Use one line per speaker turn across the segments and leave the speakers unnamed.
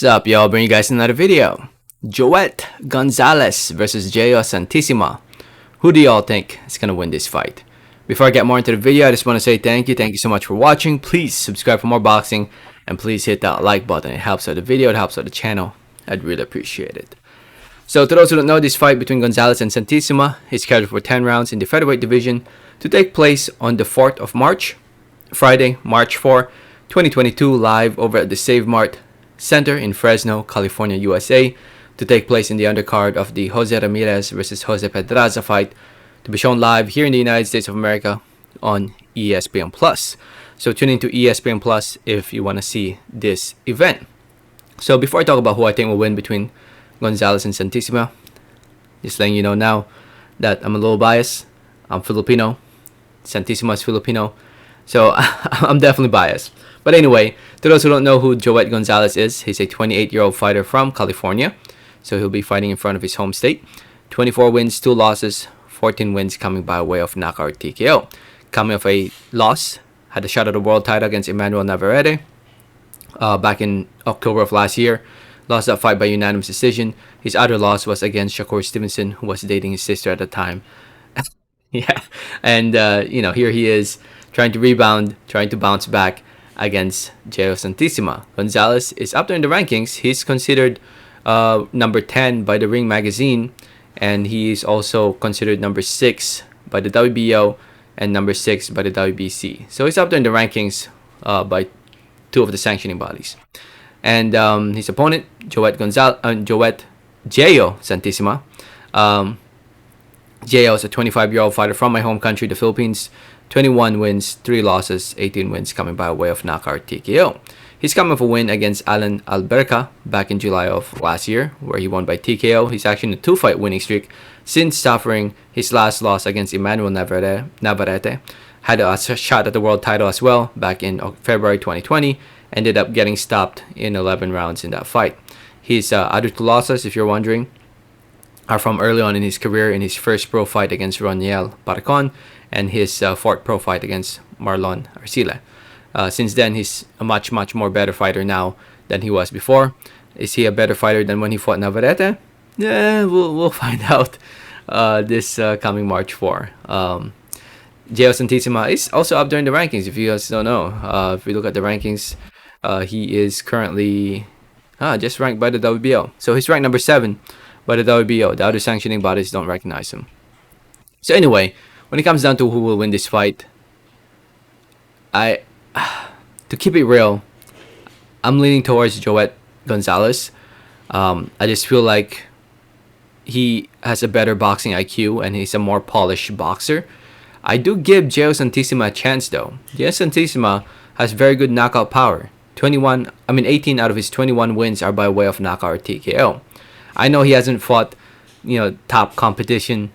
Sup, y'all? Bring you guys another video. Joet Gonzalez versus Jeo Santisima. Who do y'all think is gonna win this fight? Before I get more into the video, I just want to say thank you. Thank you so much for watching. Please subscribe for more boxing, and please hit that like button. It helps out the video. It helps out the channel. I'd really appreciate it. So, to those who don't know, this fight between Gonzalez and Santisima is scheduled for 10 rounds in the featherweight division to take place on the 4th of March, Friday, March 4, 2022, live over at the Save Mart Center in Fresno, California, USA, to take place in the undercard of the Jose Ramirez versus Jose Pedraza fight, to be shown live here in the United States of America on ESPN Plus. So tune into ESPN Plus if you want to see this event. So before I talk about who I think will win between Gonzalez and Santisima, just letting you know now that I'm a little biased. I'm Filipino. Santisima is Filipino. So I'm definitely biased. But anyway, to those who don't know who Joet Gonzalez is, he's a 28-year-old fighter from California. So he'll be fighting in front of his home state. 24 wins, 2 losses, 14 wins coming by way of knockout TKO. Coming off a loss, had a shot at the world title against Emmanuel Navarrete back in October of last year. Lost that fight by unanimous decision. His other loss was against Shakur Stevenson, who was dating his sister at the time. Yeah, and here he is trying to rebound, trying to bounce back against Jeo Santisima. Gonzalez is up there in the rankings. He's considered number 10 by the Ring magazine, and he is also considered number 6 by the WBO and number 6 by the WBC. So he's up there in the rankings by 2 of the sanctioning bodies. And his opponent, Jeo Santisima. Jeo is a 25-year-old fighter from my home country, the Philippines. 21 wins, 3 losses, 18 wins coming by way of knockout TKO. He's coming off a win against Alan Alberca back in July of last year, where he won by TKO. He's actually in a 2-fight winning streak since suffering his last loss against Emmanuel Navarrete. Had a shot at the world title as well back in February 2020. Ended up getting stopped in 11 rounds in that fight. His other 2 losses, if you're wondering, are from early on in his career, in his first pro fight against Roniel Parcon and his 4th pro fight against Marlon Arcila. Since then, he's a much more better fighter now than he was before. Is he a better fighter than when he fought Navarrete? Yeah, we'll find out this coming March 4. Jeo Santisima is also up there in the rankings, if you guys don't know. If we look at the rankings, he is currently just ranked by the WBO. So he's ranked number 7 by the WBO. The other sanctioning bodies don't recognize him. So anyway, when it comes down to who will win this fight, to keep it real, I'm leaning towards Joet Gonzalez. I just feel like he has a better boxing IQ and he's a more polished boxer. I do give Jeo Santisima a chance though. Jeo Santisima has very good knockout power. 18 out of his 21 wins are by way of knockout TKO. I know he hasn't fought, top competition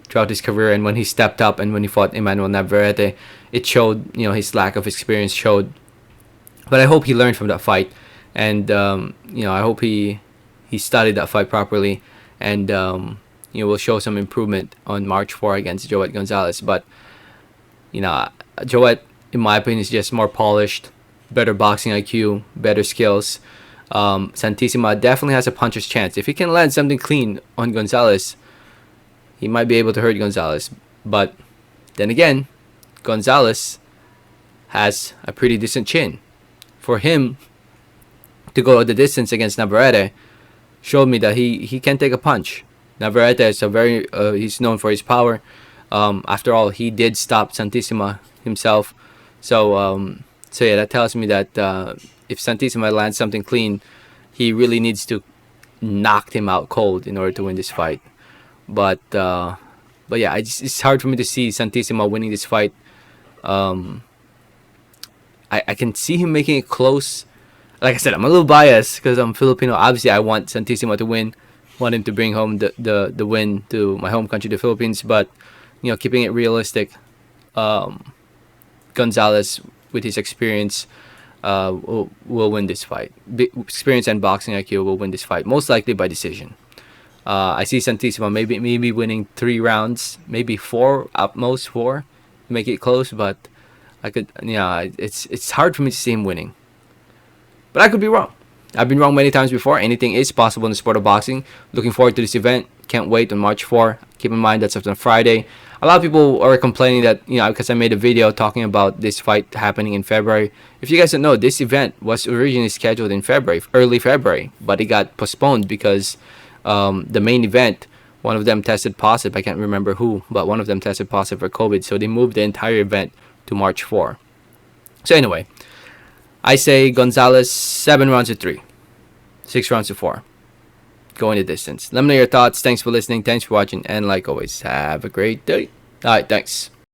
throughout his career, and when he stepped up and when he fought Emmanuel Navarrete, it showed, his lack of experience showed. But I hope he learned from that fight, and I hope he studied that fight properly, and will show some improvement on March 4 against Joet Gonzalez. But Joet, in my opinion, is just more polished, better boxing IQ, better skills. Santisima definitely has a puncher's chance. If he can land something clean on Gonzalez, he might be able to hurt Gonzalez. But then again, Gonzalez has a pretty decent chin. For him to go the distance against Navarrete showed me that he can take a punch. Navarrete is he's known for his power. After all, he did stop Santisima himself. So yeah, that tells me that if Santisima lands something clean, he really needs to knock him out cold in order to win this fight. But yeah, it's hard for me to see Santisima winning this fight. I can see him making it close. Like I said, I'm a little biased because I'm Filipino. Obviously, I want Santisima to win. Want him to bring home the win to my home country, the Philippines. But keeping it realistic, Gonzalez, with his experience, will win this fight. Experience and boxing IQ will win this fight, most likely by decision. I see Santisima maybe winning 3 rounds, maybe 4, at most 4, make it close. But it's hard for me to see him winning. But I could be wrong. I've been wrong many times before. Anything is possible in the sport of boxing. Looking forward to this event. Can't wait on March 4. Keep in mind that's on Friday. A lot of people are complaining that, because I made a video talking about this fight happening in February. If you guys don't know, this event was originally scheduled in February, early February, but it got postponed because the main event, one of them tested positive. I can't remember who, but one of them tested positive for COVID. So they moved the entire event to March 4. So anyway, I say Gonzalez 7 rounds to 3, 6 rounds to 4. Going the distance. Let me know your thoughts. Thanks for listening. Thanks for watching. And like always, have a great day. All right, thanks.